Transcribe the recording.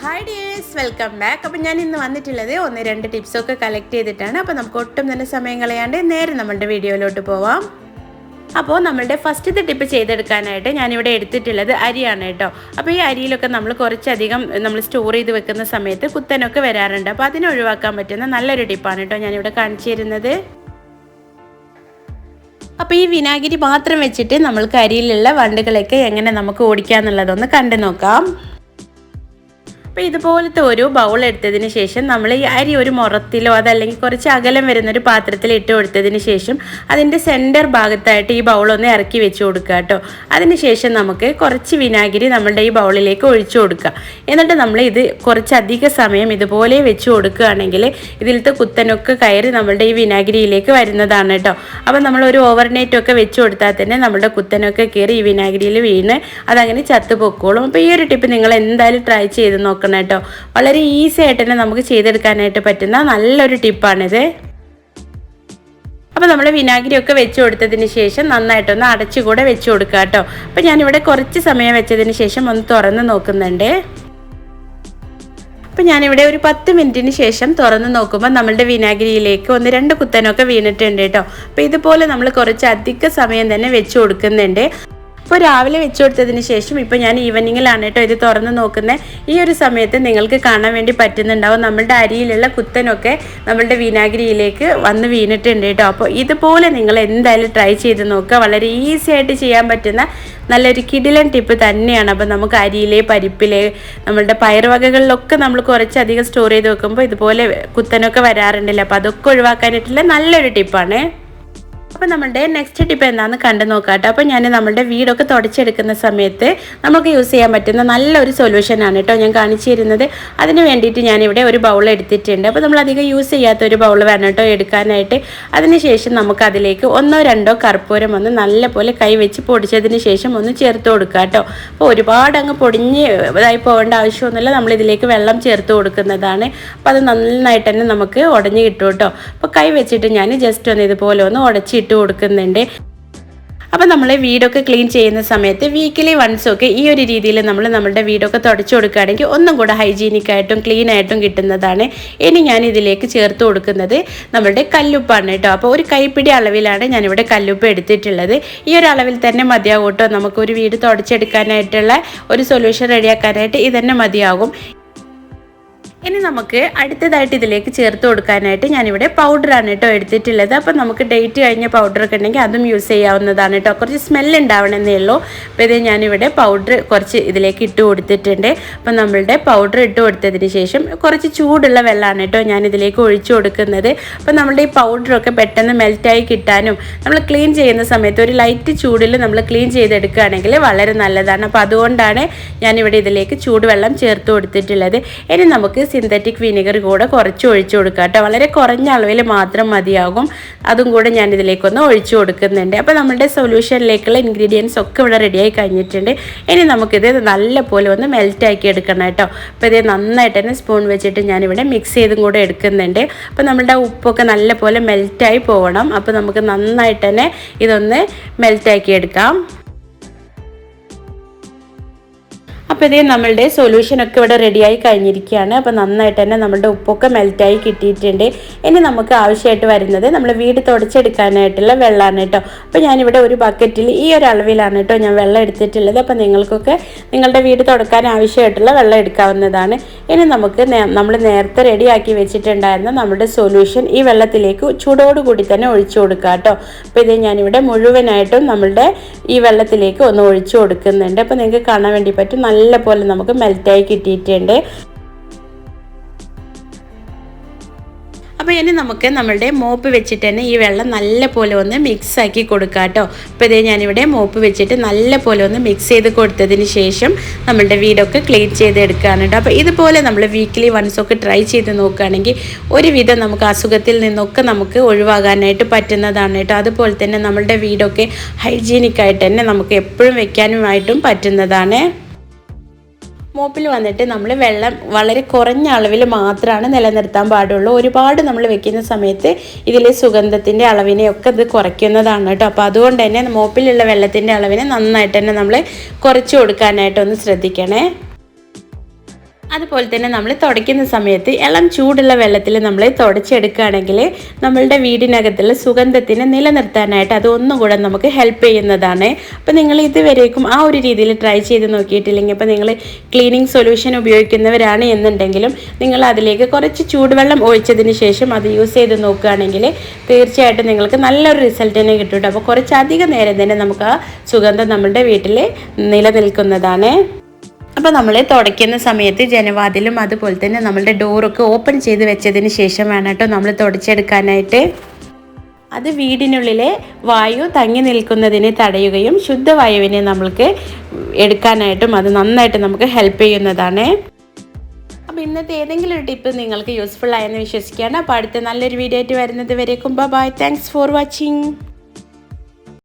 Hi dears, welcome back. അപ്പോൾ ഞാൻ ഇന്ന് വന്നിട്ടുള്ളത് 1-2 ടിപ്സൊക്കെ കളക്ട് ചെയ്തിട്ടാണ്. അപ്പോൾ നമുക്ക് ഒട്ടും തന്നെ സമയം കളയാണ്ട് നേരെ നമ്മുടെ വീഡിയോയിലോട്ട് പോവാം. അപ്പോൾ നമ്മളുടെ ഫസ്റ്റത്തെ ടിപ്പ് ചെയ്തെടുക്കാനായിട്ട് ഞാനിവിടെ എടുത്തിട്ടുള്ളത് അരിയാണ് കേട്ടോ. അപ്പോൾ ഈ അരിയിലൊക്കെ നമ്മൾ കുറച്ചധികം സ്റ്റോർ ചെയ്ത് വെക്കുന്ന സമയത്ത് കുത്തനൊക്കെ വരാറുണ്ട്. അപ്പോൾ അതിനെ ഒഴിവാക്കാൻ പറ്റുന്ന നല്ലൊരു ടിപ്പാണ് കേട്ടോ ഞാനിവിടെ കാണിച്ചു തരുന്നത്. അപ്പോൾ ഈ വിനാഗിരി മാത്രം വെച്ചിട്ട് നമ്മൾക്ക് അരിയിലുള്ള വണ്ടുകളൊക്കെ എങ്ങനെ നമുക്ക് ഓടിക്കാമെന്നുള്ളതൊന്ന് കണ്ടു നോക്കാം. അപ്പോൾ ഇതുപോലത്തെ ഒരു ബൗൾ എടുത്തതിന് ശേഷം നമ്മൾ ഈ അരി ഒരു മുറത്തിലോ അതല്ലെങ്കിൽ കുറച്ച് അകലം വരുന്നൊരു പാത്രത്തിൽ ഇട്ട് കൊടുത്തതിന് ശേഷം അതിൻ്റെ സെൻറ്റർ ഭാഗത്തായിട്ട് ഈ ബൗളൊന്ന് ഇറക്കി വെച്ച് കൊടുക്കുക കേട്ടോ. അതിനുശേഷം നമുക്ക് കുറച്ച് വിനാഗിരി നമ്മളുടെ ഈ ബൗളിലേക്ക് ഒഴിച്ചു കൊടുക്കുക. എന്നിട്ട് നമ്മൾ ഇത് കുറച്ചധിക സമയം ഇതുപോലെ വെച്ച് കൊടുക്കുകയാണെങ്കിൽ ഇതിലത്തെ കുത്തനൊക്കെ കയറി നമ്മളുടെ ഈ വിനാഗിരിയിലേക്ക് വരുന്നതാണ് കേട്ടോ. അപ്പോൾ നമ്മൾ ഒരു ഓവർനൈറ്റൊക്കെ വെച്ച് കൊടുത്താൽ തന്നെ നമ്മുടെ കുത്തനൊക്കെ കയറി ഈ വിനാഗിരിയിൽ വീണ് അതങ്ങനെ ചത്തുപൊക്കോളും. അപ്പോൾ ഈ ഒരു ടിപ്പ് നിങ്ങൾ എന്തായാലും ട്രൈ ചെയ്ത് നോക്കണം കേട്ടോ. വളരെ ഈസി ആയിട്ട് തന്നെ നമുക്ക് ചെയ്തെടുക്കാനായിട്ട് പറ്റുന്ന നല്ലൊരു ടിപ്പാണിത്. അപ്പോൾ നമ്മൾ വിനാഗിരിയൊക്കെ വെച്ച് കൊടുത്തതിന് ശേഷം നന്നായിട്ടൊന്ന് അടച്ചുകൂടെ വെച്ച് കൊടുക്കുക കേട്ടോ. അപ്പോൾ ഞാനിവിടെ കുറച്ച് സമയം വെച്ചതിന് ശേഷം ഒന്ന് തുറന്ന് നോക്കുന്നുണ്ട്. അപ്പോൾ ഞാനിവിടെ ഒരു 10 മിനിറ്റിന് ശേഷം തുറന്ന് നോക്കുമ്പോൾ നമ്മളുടെ വിനാഗിരിയിലേക്ക് 1-2 കുത്തനൊക്കെ വീണിട്ടുണ്ട് കേട്ടോ. അപ്പോൾ ഇതുപോലെ നമ്മൾ കുറച്ച് അധിക സമയം തന്നെ വെച്ച് കൊടുക്കുന്നുണ്ട്. അപ്പോൾ രാവിലെ വെച്ച് കൊടുത്തതിന് ശേഷം ഇപ്പോൾ ഞാൻ ഈവനിങ്ങിലാണ് കേട്ടോ ഇത് തുറന്ന് നോക്കുന്നത്. ഈ ഒരു സമയത്ത് നിങ്ങൾക്ക് കാണാൻ വേണ്ടി പറ്റുന്നുണ്ടാവും നമ്മളുടെ അരിയിലുള്ള കുത്തനൊക്കെ നമ്മളുടെ വിനാഗിരിയിലേക്ക് വന്ന് വീണിട്ടുണ്ട് കേട്ടോ. അപ്പോൾ ഇതുപോലെ നിങ്ങൾ എന്തായാലും ട്രൈ ചെയ്ത് നോക്കുക. വളരെ ഈസി ആയിട്ട് ചെയ്യാൻ പറ്റുന്ന നല്ലൊരു കിടിലൻ ടിപ്പ് തന്നെയാണ്. അപ്പോൾ നമുക്ക് അരിയിലെ പരിപ്പിലെ നമ്മളുടെ പയറുവകകളിലൊക്കെ നമ്മൾ കുറച്ചധികം സ്റ്റോർ ചെയ്ത് വെക്കുമ്പോൾ ഇതുപോലെ കുത്തനൊക്കെ വരാറുണ്ടല്ലോ. അപ്പോൾ അതൊക്കെ ഒഴിവാക്കാനായിട്ടുള്ള നല്ലൊരു ടിപ്പാണ്. അപ്പോൾ നമ്മളുടെ നെക്സ്റ്റ് ടിപ്പ് എന്താണെന്ന് കണ്ടു നോക്കാം കേട്ടോ. അപ്പോൾ ഞാൻ നമ്മളുടെ വീടൊക്കെ തുടച്ചെടുക്കുന്ന സമയത്ത് നമുക്ക് യൂസ് ചെയ്യാൻ പറ്റുന്ന നല്ലൊരു സൊല്യൂഷനാണ് കേട്ടോ ഞാൻ കാണിച്ചു തരുന്നത്. അതിന് വേണ്ടിയിട്ട് ഞാനിവിടെ ഒരു ബൗൾ എടുത്തിട്ടുണ്ട്. അപ്പോൾ നമ്മൾ അധികം യൂസ് ചെയ്യാത്ത ഒരു ബൗൾ വേണം കേട്ടോ എടുക്കാനായിട്ട്. അതിനുശേഷം നമുക്ക് അതിലേക്ക് 1-2 കർപ്പൂരം ഒന്ന് നല്ലപോലെ കൈ വെച്ച് പൊടിച്ചതിന് ശേഷം ഒന്ന് ചേർത്ത് കൊടുക്കുക കേട്ടോ. അപ്പോൾ ഒരുപാട് അങ്ങ് പൊടിഞ്ഞ് ഇതായി പോകേണ്ട ആവശ്യമൊന്നുമില്ല. നമ്മളിതിലേക്ക് വെള്ളം ചേർത്ത് കൊടുക്കുന്നതാണ്. അപ്പോൾ അത് നന്നായിട്ട് തന്നെ നമുക്ക് ഉടഞ്ഞ് കിട്ടും കേട്ടോ. അപ്പോൾ കൈ വെച്ചിട്ട് ഞാൻ ജസ്റ്റ് ഒന്ന് ഇതുപോലെ ഒന്ന് ഉടച്ചിട്ട് കൊടുക്കുന്നുണ്ട്. അപ്പോൾ നമ്മൾ വീടൊക്കെ ക്ലീൻ ചെയ്യുന്ന സമയത്ത് വീക്കിലി വൺസൊക്കെ ഈ ഒരു രീതിയിൽ നമ്മളുടെ വീടൊക്കെ തുടച്ചു കൊടുക്കുകയാണെങ്കിൽ ഒന്നും കൂടെ ഹൈജീനിക് ആയിട്ടും ക്ലീൻ ആയിട്ടും കിട്ടുന്നതാണ്. ഇനി ഞാൻ ഇതിലേക്ക് ചേർത്ത് കൊടുക്കുന്നത് നമ്മളുടെ കല്ലുപ്പാണ് കേട്ടോ. അപ്പോൾ ഒരു കൈപ്പിടി അളവിലാണ് ഞാനിവിടെ കല്ലുപ്പ് എടുത്തിട്ടുള്ളത്. ഈ ഒരു അളവിൽ തന്നെ മതിയാകും കേട്ടോ. നമുക്കൊരു വീട് തുടച്ചെടുക്കാനായിട്ടുള്ള ഒരു സൊല്യൂഷൻ റെഡിയാക്കാനായിട്ട് ഇതന്നെ മതിയാകും. ഇനി നമുക്ക് അടുത്തതായിട്ട് ഇതിലേക്ക് ചേർത്ത് കൊടുക്കാനായിട്ട് ഞാനിവിടെ പൗഡറാണ് കേട്ടോ എടുത്തിട്ടുള്ളത്. അപ്പോൾ നമുക്ക് ഡേറ്റ് കഴിഞ്ഞ പൗഡറൊക്കെ ഉണ്ടെങ്കിൽ അതും യൂസ് ചെയ്യാവുന്നതാണ് കേട്ടോ. കുറച്ച് സ്മെല്ല് ഉണ്ടാവണമെന്നേ ഉള്ളൂ. അപ്പോൾ ഇത് ഞാനിവിടെ പൗഡർ കുറച്ച് ഇതിലേക്ക് ഇട്ട് കൊടുത്തിട്ടുണ്ട്. അപ്പോൾ നമ്മളുടെ പൗഡർ ഇട്ട് കൊടുത്തതിന് ശേഷം കുറച്ച് ചൂടുള്ള വെള്ളമാണ് കേട്ടോ ഞാനിതിലേക്ക് ഒഴിച്ചു കൊടുക്കുന്നത്. അപ്പോൾ നമ്മളുടെ ഈ പൗഡറൊക്കെ പെട്ടെന്ന് മെൽറ്റായി കിട്ടാനും നമ്മൾ ക്ലീൻ ചെയ്യുന്ന സമയത്ത് ഒരു ലൈറ്റ് ചൂടിൽ നമ്മൾ ക്ലീൻ ചെയ്തെടുക്കുകയാണെങ്കിൽ വളരെ നല്ലതാണ്. അപ്പോൾ അതുകൊണ്ടാണ് ഞാനിവിടെ ഇതിലേക്ക് ചൂടുവെള്ളം ചേർത്ത് കൊടുത്തിട്ടുള്ളത്. ഇനി നമുക്ക് സിന്തറ്റിക് വിനെഗർ കൂടെ കുറച്ച് ഒഴിച്ചു കൊടുക്കുക കേട്ടോ. വളരെ കുറഞ്ഞ അളവിൽ മാത്രം മതിയാകും. അതും കൂടെ ഞാൻ ഇതിലേക്കൊന്ന് ഒഴിച്ചു കൊടുക്കുന്നുണ്ട്. അപ്പോൾ നമ്മുടെ സൊല്യൂഷനിലേക്കുള്ള ഇൻഗ്രീഡിയൻസ് ഒക്കെ ഇവിടെ റെഡിയായി കഴിഞ്ഞിട്ടുണ്ട്. ഇനി നമുക്കിത് നല്ലപോലെ ഒന്ന് മെൽറ്റാക്കി എടുക്കണം കേട്ടോ. അപ്പോൾ ഇത് നന്നായിട്ട് തന്നെ സ്പൂൺ വെച്ചിട്ട് ഞാനിവിടെ മിക്സ് ചെയ്തും കൂടെ എടുക്കുന്നുണ്ട്. അപ്പോൾ നമ്മുടെ ഉപ്പൊക്കെ നല്ലപോലെ മെൽറ്റായി പോകണം. അപ്പോൾ നമുക്ക് നന്നായിട്ട് തന്നെ ഇതൊന്ന് മെൽറ്റാക്കി എടുക്കാം. അപ്പോൾ ഇതേ നമ്മളുടെ സൊല്യൂഷനൊക്കെ ഇവിടെ റെഡിയായി കഴിഞ്ഞിരിക്കുകയാണ്. അപ്പോൾ നന്നായിട്ട് തന്നെ നമ്മളുടെ ഉപ്പൊക്കെ മെൽറ്റായി കിട്ടിയിട്ടുണ്ട്. ഇനി നമുക്ക് ആവശ്യമായിട്ട് വരുന്നത് നമ്മൾ വീട് തുടച്ചെടുക്കാനായിട്ടുള്ള വെള്ളമാണ് കേട്ടോ. അപ്പോൾ ഞാനിവിടെ ഒരു ബക്കറ്റിൽ ഈ ഒരു അളവിലാണ് കേട്ടോ ഞാൻ വെള്ളം എടുത്തിട്ടുള്ളത്. അപ്പോൾ നിങ്ങൾക്കൊക്കെ നിങ്ങളുടെ വീട് തുടക്കാൻ ആവശ്യമായിട്ടുള്ള വെള്ളം എടുക്കാവുന്നതാണ്. ഇനി നമുക്ക് നമ്മൾ നേരത്തെ റെഡിയാക്കി വെച്ചിട്ടുണ്ടായിരുന്ന നമ്മുടെ സൊല്യൂഷൻ ഈ വെള്ളത്തിലേക്ക് ചൂടോടുകൂടി തന്നെ ഒഴിച്ചു കൊടുക്കുക കേട്ടോ. അപ്പോൾ ഇത് ഞാനിവിടെ മുഴുവനായിട്ടും നമ്മളുടെ ഈ വെള്ളത്തിലേക്ക് ഒന്ന് ഒഴിച്ചു കൊടുക്കുന്നുണ്ട്. അപ്പോൾ നിങ്ങൾക്ക് കാണാൻ വേണ്ടി പറ്റും നല്ലപോലെ നമുക്ക് മെൽറ്റായി കിട്ടിയിട്ടുണ്ട്. അപ്പോൾ ഇനി നമുക്ക് നമ്മളുടെ മോപ്പ് വെച്ചിട്ട് തന്നെ ഈ വെള്ളം നല്ലപോലെ ഒന്ന് മിക്സ് ആക്കി കൊടുക്കുക കേട്ടോ. അപ്പോൾ ഇതേ ഞാനിവിടെ മോപ്പ് വെച്ചിട്ട് നല്ലപോലെ ഒന്ന് മിക്സ് ചെയ്ത് കൊടുത്തതിന് ശേഷം നമ്മളുടെ വീടൊക്കെ ക്ലീൻ ചെയ്തെടുക്കുകയാണ് കേട്ടോ. അപ്പോൾ ഇതുപോലെ നമ്മൾ വീക്കിലി വൺസൊക്കെ ട്രൈ ചെയ്ത് നോക്കുകയാണെങ്കിൽ ഒരുവിധം നമുക്ക് അസുഖത്തിൽ നിന്നൊക്കെ നമുക്ക് ഒഴിവാകാനായിട്ട് പറ്റുന്നതാണ് കേട്ടോ. അതുപോലെ തന്നെ നമ്മളുടെ വീടൊക്കെ ഹൈജീനിക്കായിട്ട് തന്നെ നമുക്ക് എപ്പോഴും വെക്കാനുമായിട്ടും പറ്റുന്നതാണ്. മോപ്പിൽ വന്നിട്ട് നമ്മൾ വെള്ളം വളരെ കുറഞ്ഞ അളവിൽ മാത്രമാണ് നിലനിർത്താൻ പാടുള്ളൂ. ഒരുപാട് നമ്മൾ വെക്കുന്ന സമയത്ത് ഇതിലെ സുഗന്ധത്തിൻ്റെ അളവിനെയൊക്കെ ഇത് കുറയ്ക്കുന്നതാണ് കേട്ടോ. അപ്പോൾ അതുകൊണ്ട് തന്നെ മോപ്പിലുള്ള വെള്ളത്തിൻ്റെ അളവിനെ നന്നായിട്ട് തന്നെ നമ്മൾ കുറച്ച് കൊടുക്കാനായിട്ടൊന്ന് ശ്രദ്ധിക്കണേ. അതുപോലെ തന്നെ നമ്മൾ തുടയ്ക്കുന്ന സമയത്ത് ഇളം ചൂടുള്ള വെള്ളത്തിൽ നമ്മൾ തുടച്ചെടുക്കുകയാണെങ്കിൽ നമ്മളുടെ വീടിനകത്തുള്ള സുഗന്ധത്തിനെ നിലനിർത്താനായിട്ട് അത് ഒന്നുകൂടെ നമുക്ക് ഹെൽപ്പ് ചെയ്യുന്നതാണ്. അപ്പോൾ നിങ്ങൾ ഇതുവരേക്കും ആ ഒരു രീതിയിൽ ട്രൈ ചെയ്ത് നോക്കിയിട്ടില്ലെങ്കിൽ, അപ്പോൾ നിങ്ങൾ ക്ലീനിങ് സൊല്യൂഷൻ ഉപയോഗിക്കുന്നവരാണ് എന്നുണ്ടെങ്കിലും നിങ്ങൾ അതിലേക്ക് കുറച്ച് ചൂടുവെള്ളം ഒഴിച്ചതിന് ശേഷം അത് യൂസ് ചെയ്ത് നോക്കുകയാണെങ്കിൽ തീർച്ചയായിട്ടും നിങ്ങൾക്ക് നല്ലൊരു റിസൾട്ട് തന്നെ കിട്ടും. അപ്പോൾ കുറച്ചധികം നേരം തന്നെ നമുക്ക് ആ സുഗന്ധം നമ്മളുടെ വീട്ടിൽ നിലനിൽക്കുന്നതാണ്. അപ്പോൾ നമ്മൾ തുടയ്ക്കുന്ന സമയത്ത് ജനവാതിലും അതുപോലെ തന്നെ നമ്മളുടെ ഡോറൊക്കെ ഓപ്പൺ ചെയ്ത് വെച്ചതിന് ശേഷം വേണം കേട്ടോ നമ്മൾ തുടച്ചെടുക്കാനായിട്ട്. അത് വീടിനുള്ളിലെ വായു തങ്ങി നിൽക്കുന്നതിനെ തടയുകയും ശുദ്ധവായുവിനെ നമ്മൾക്ക് എടുക്കാനായിട്ടും അത് നന്നായിട്ട് നമുക്ക് ഹെൽപ്പ് ചെയ്യുന്നതാണ്. അപ്പോൾ ഇന്നത്തെ ഏതെങ്കിലും ഒരു ടിപ്പ് നിങ്ങൾക്ക് യൂസ്ഫുൾ ആയെന്ന് വിശ്വസിക്കുകയാണ്. അപ്പോൾ അടുത്ത നല്ലൊരു വീഡിയോ ആയിട്ട് വരുന്നത് വരേക്കും ബൈ. Thanks for watching.